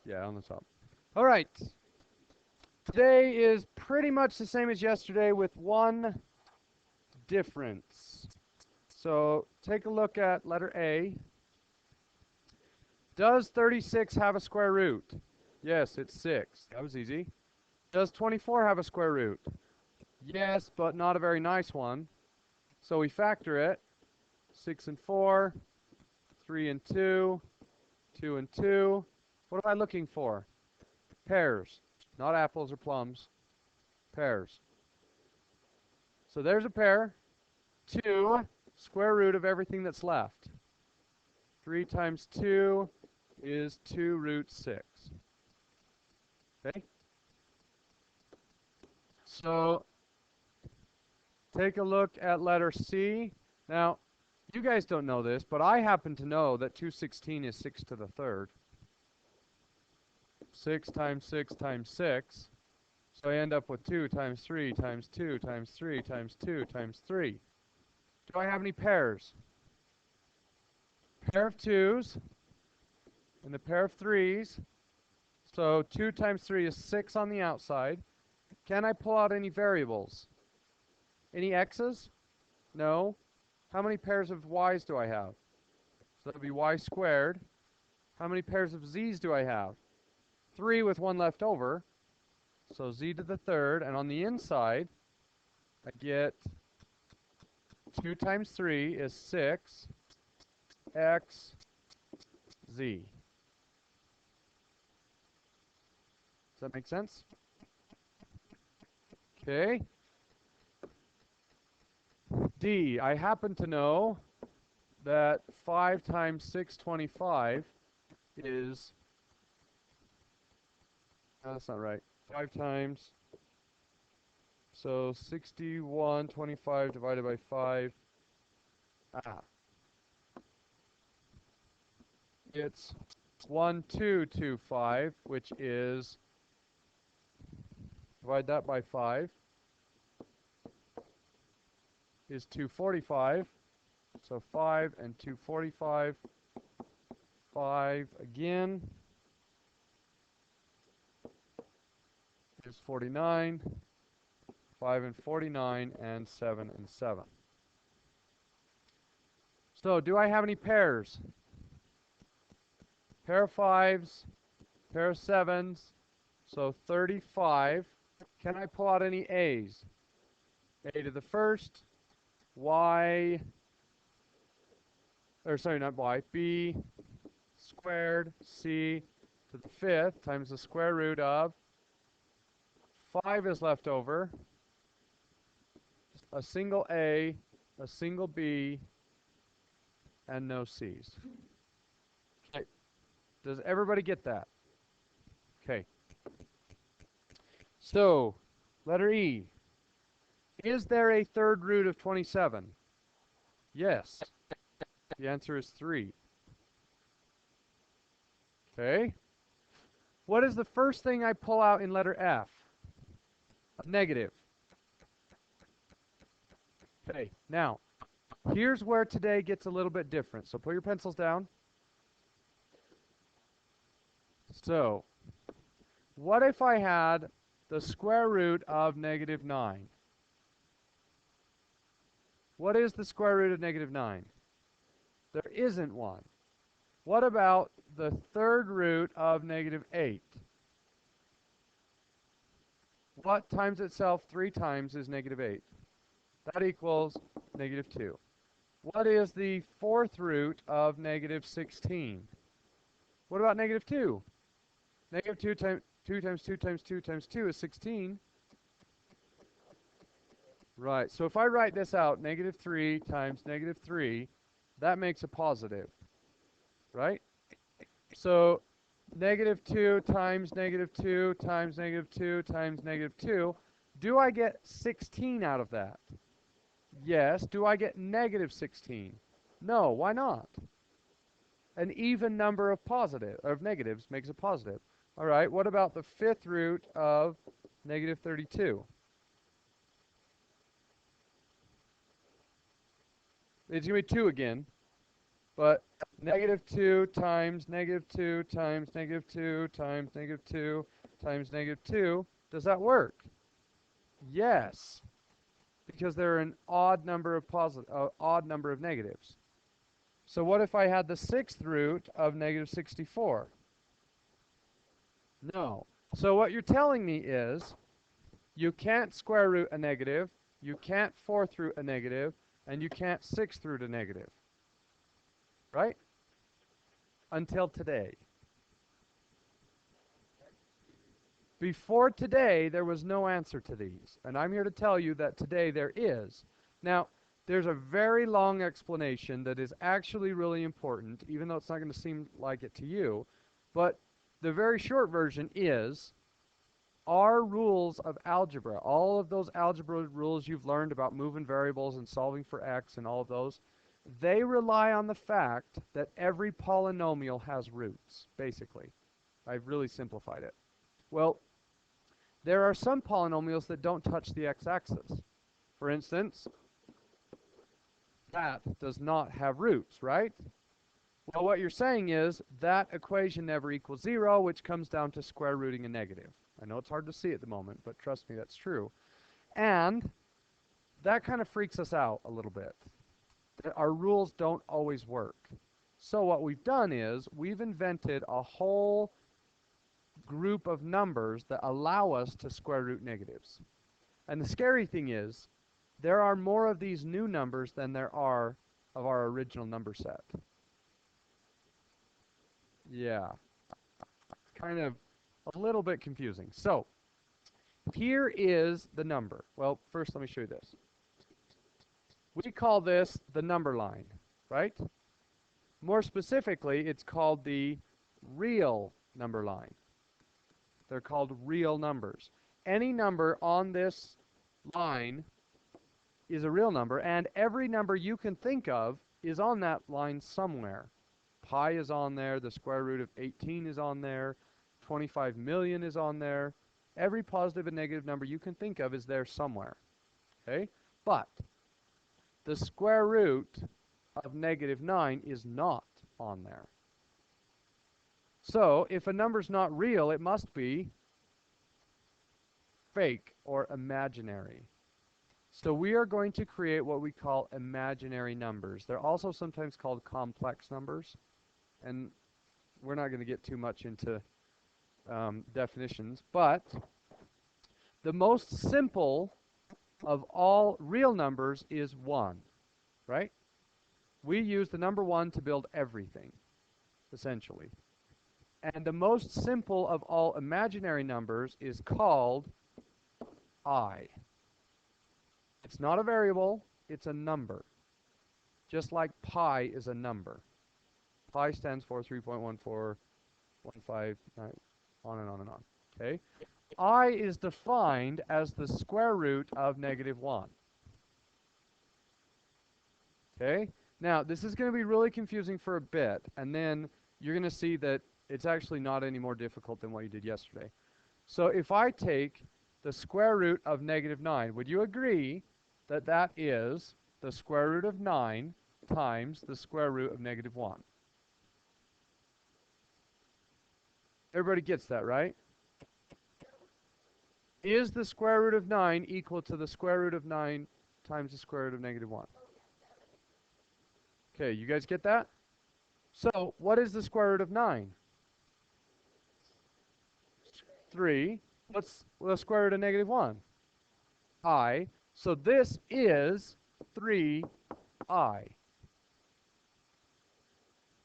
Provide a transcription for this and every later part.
Yeah, on the top. All right. Today is pretty much the same as yesterday with one difference. So take a look at letter A. Does 36 have a square root? Yes, it's 6. That was easy. Does 24 have a square root? Yes, but not a very nice one. So we factor it. 6 and 4, 3 and 2, 2 and 2. What am I looking for? Pairs, not apples or plums. Pairs. So there's a pair. 2, square root of everything that's left. 3 times 2 is 2 root 6. Okay? So take a look at letter C. Now, you guys don't know this, but I happen to know that 216 is 6 to the third. 6 times 6 times 6. So I end up with 2 times 3 times 2 times 3 times 2 times 3. Do I have any pairs? Pair of 2s and a pair of 3s. So 2 times 3 is 6 on the outside. Can I pull out any variables? Any x's? No. How many pairs of y's do I have? So that would be y squared. How many pairs of z's do I have? 3 with 1 left over. So z to the third. And on the inside, I get 2 times 3 is 6 x z. Does that make sense? Okay. D, I happen to know that 5 times 625 is, no, that's not right. 5 times, so 6125 divided by 5. It's 1225, which is, divide that by 5, is 245. So 5 and 245, 5 again is 49, 5 and 49, and 7 and 7. So do I have any pairs? Pair of 5s, pair of 7s, so 35. Can I pull out any a's? A to the first, y, or sorry, not y, b squared, c to the fifth times the square root of 5 is left over, a single a single b, and no c's. Okay. Does everybody get that? Okay. So, letter E. Is there a third root of 27? Yes. The answer is 3. Okay. What is the first thing I pull out in letter F? A negative. Okay. Now, here's where today gets a little bit different. So put your pencils down. So, what if I had the square root of negative 9? What is the square root of negative 9? There isn't one. What about the third root of negative 8? What times itself 3 times is negative 8? That equals negative 2. What is the fourth root of negative 16? What about negative 2? Negative 2 times 2 times 2 times 2 times 2 is 16. Right, so if I write this out, negative 3 times negative 3, that makes a positive, right? So negative 2 times negative 2 times negative 2 times negative 2. Do I get 16 out of that? Yes. Do I get negative 16? No. Why not? An even number of negatives makes a positive. All right. What about the fifth root of negative 32? It's going to be 2 again, but -2 times -2 times -2 times -2 times -2, does that work? Yes, because there are an odd number of odd number of negatives. So what if I had the sixth root of -64? No. So what you're telling me is you can't square root a negative, you can't fourth root a negative, and you can't sixth root a negative. Right? Until today. Before today, there was no answer to these. And I'm here to tell you that today there is. Now, there's a very long explanation that is actually really important, even though it's not going to seem like it to you. But the very short version is our rules of algebra, all of those algebra rules you've learned about moving variables and solving for x and all of those, they rely on the fact that every polynomial has roots, basically. I've really simplified it. Well, there are some polynomials that don't touch the x-axis. For instance, that does not have roots, right? Well, what you're saying is that equation never equals 0, which comes down to square rooting a negative. I know it's hard to see at the moment, but trust me, that's true. And that kind of freaks us out a little bit. Our rules don't always work. So what we've done is we've invented a whole group of numbers that allow us to square root negatives. And the scary thing is, there are more of these new numbers than there are of our original number set. Yeah, it's kind of a little bit confusing. So, here is the number. Well, first let me show you this. We call this the number line, right? More specifically, it's called the real number line. They're called real numbers. Any number on this line is a real number, and every number you can think of is on that line somewhere. Pi is on there, the square root of 18 is on there, 25 million is on there. Every positive and negative number you can think of is there somewhere. Okay? But the square root of -9 is not on there. So, if a number's not real, it must be fake or imaginary. So we are going to create what we call imaginary numbers. They're also sometimes called complex numbers. And we're not going to get too much into definitions. But the most simple of all real numbers is 1, right? We use the number 1 to build everything, essentially. And the most simple of all imaginary numbers is called I. It's not a variable, it's a number. Just like pi is a number. Pi stands for 3.1415, on and on and on. Okay? I is defined as the square root of -1. Okay? Now, this is going to be really confusing for a bit, and then you're going to see that it's actually not any more difficult than what you did yesterday. So if I take the square root of -9, would you agree that that is the square root of 9 times the square root of -1? Everybody gets that, right? Is the square root of 9 equal to the square root of 9 times the square root of -1? Okay, you guys get that? So, what is the square root of 9? 3. What's the square root of -1? I. So this is 3i.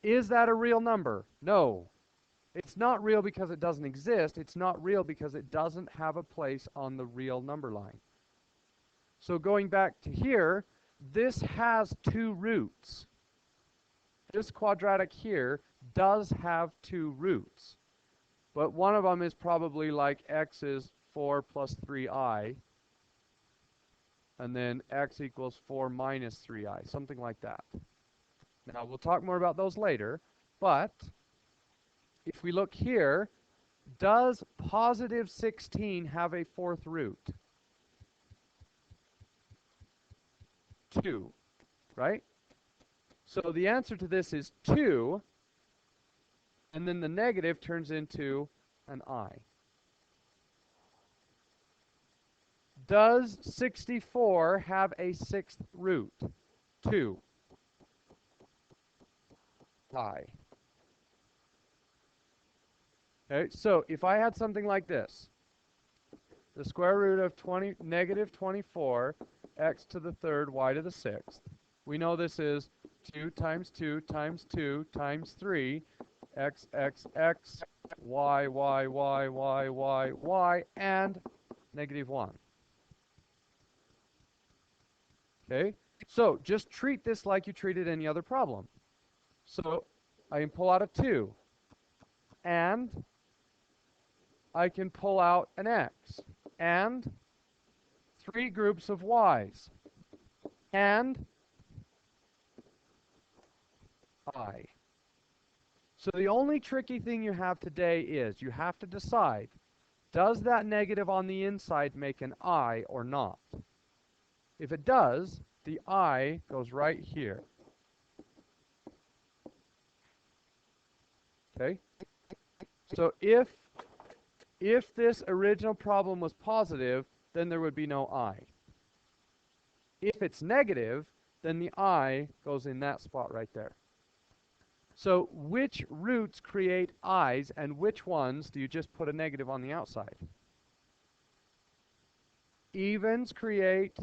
Is that a real number? No. It's not real because it doesn't exist. It's not real because it doesn't have a place on the real number line. So going back to here, this has 2 roots. This quadratic here does have 2 roots. But one of them is probably like x is 4 plus 3i. And then x equals 4 minus 3i, something like that. Now, we'll talk more about those later, but if we look here, does positive 16 have a 4th root? 2, right? So the answer to this is 2, and then the negative turns into an I. Does 64 have a sixth root? 2. I. Okay, so if I had something like this, the square root of negative 24, x to the third, y to the sixth. We know this is 2 times 2 times 2 times 3, x, y, y, y, y, y, y, and negative 1. Okay, so just treat this like you treated any other problem. So I can pull out a 2, and I can pull out an x, and 3 groups of y's, and I. So the only tricky thing you have today is you have to decide, does that negative on the inside make an I or not? If it does, the I goes right here. Okay? So if this original problem was positive, then there would be no I. If it's negative, then the I goes in that spot right there. So which roots create i's, and which ones do you just put a negative on the outside? Evens create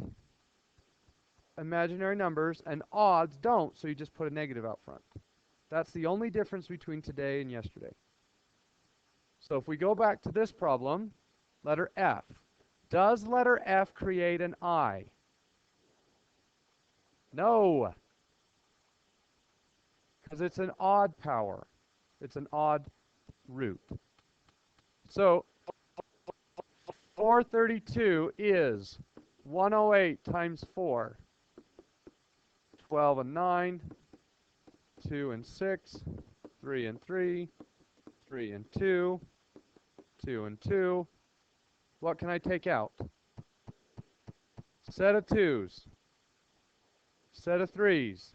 imaginary numbers, and odds don't, so you just put a negative out front. That's the only difference between today and yesterday. So if we go back to this problem, letter F. Does letter F create an I? No, because it's an odd power. It's an odd root. So 432 is 108 times 4. 12 and 9, 2 and 6, 3 and 3, 3 and 2, 2 and 2. What can I take out? Set of 2's, set of 3's,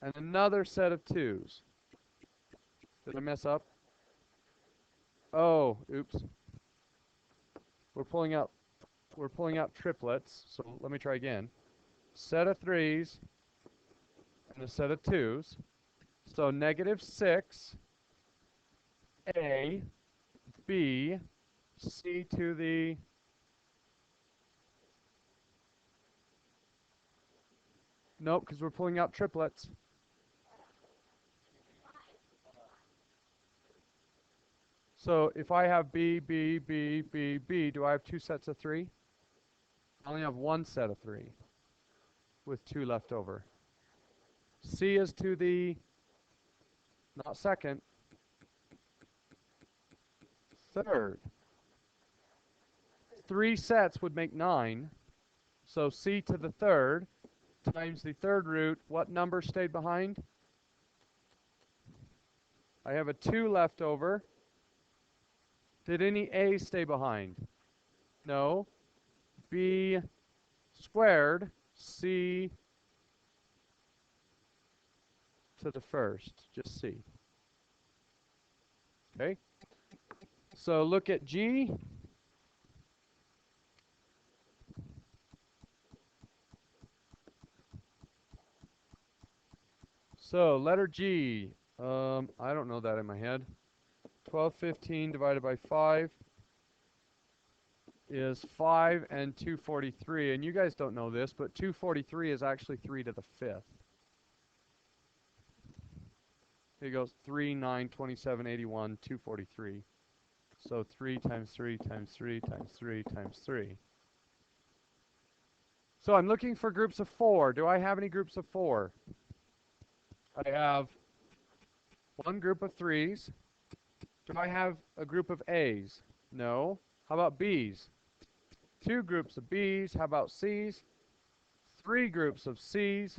and another set of 2's. Did I mess up? Oh, oops. We're pulling out triplets, so let me try again. Set of 3's and a set of 2's. So negative 6, A, B, C to the nope, because we're pulling out triplets. So if I have B, B, B, B, B, do I have 2 sets of 3? I only have 1 set of 3 with 2 left over. C is to the, not second, third. 3 sets would make 9. So C to the third times the third root. What number stayed behind? I have a 2 left over. Did any A stay behind? No. B squared, C to the first, just C. Okay? So look at G. So letter G, I don't know that in my head. 1215 divided by 5 is 5 and 243. And you guys don't know this, but 243 is actually 3 to the 5th. Here goes 3, 9, 27, 81, 243. So 3 times 3 times 3 times 3 times 3. So I'm looking for groups of 4. Do I have any groups of 4? I have 1 group of 3's. Do I have a group of A's? No. How about B's? 2 groups of B's. How about C's? 3 groups of C's.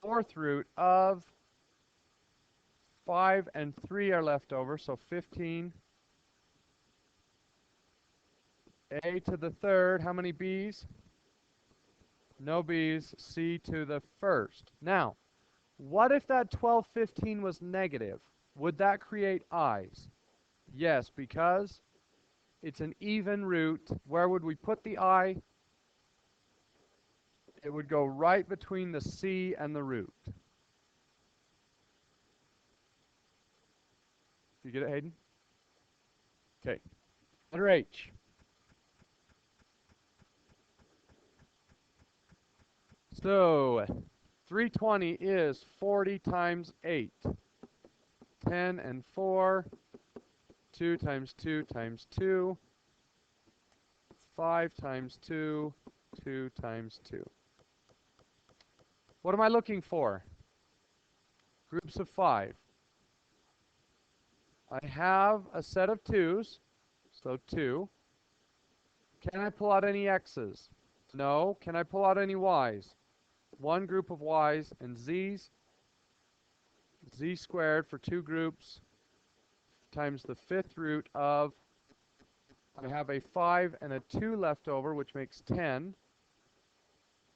4th root of 5 and 3 are left over, so 15. A to the third, how many B's? No b's, c to the first. Now, what if that 1215 was negative? Would that create i's? Yes, because it's an even root. Where would we put the I? It would go right between the C and the root. You get it, Hayden? Okay. Letter H. So 320 is 40 times 8. 10 and 4. 2 times 2 times 2. 5 times 2. 2 times 2. What am I looking for? Groups of 5. I have a set of 2's, so 2. Can I pull out any x's? No. Can I pull out any y's? One group of y's and z's. Z squared for 2 groups times the 5th root of, I have a 5 and a 2 left over, which makes 10.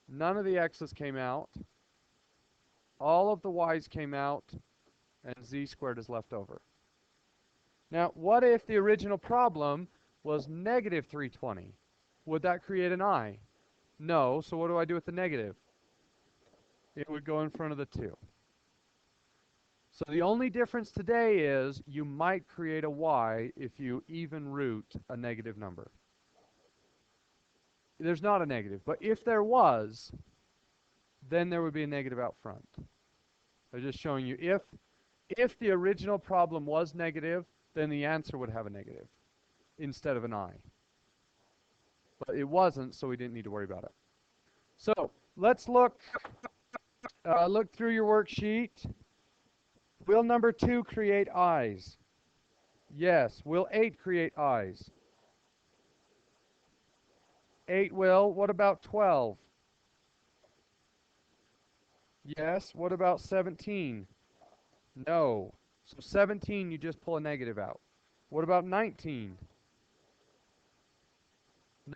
None of the x's came out. All of the y's came out, and z squared is left over. Now, what if the original problem was negative 320? Would that create an I? No, so what do I do with the negative? It would go in front of the 2. So the only difference today is you might create a y if you even root a negative number. There's not a negative, but if there was, then there would be a negative out front. I'm just showing you if the original problem was negative, then the answer would have a negative instead of an I. But it wasn't, so we didn't need to worry about it. So let's look through your worksheet. Will number 2 create i's? Yes. Will 8 create i's? 8 will. What about 12? Yes. What about 17? No. So 17, you just pull a negative out. What about 19?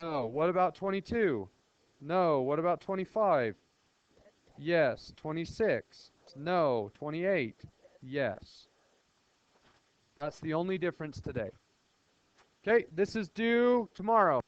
No. What about 22? No. What about 25? Yes. 26? No. 28? Yes. That's the only difference today. Okay, this is due tomorrow.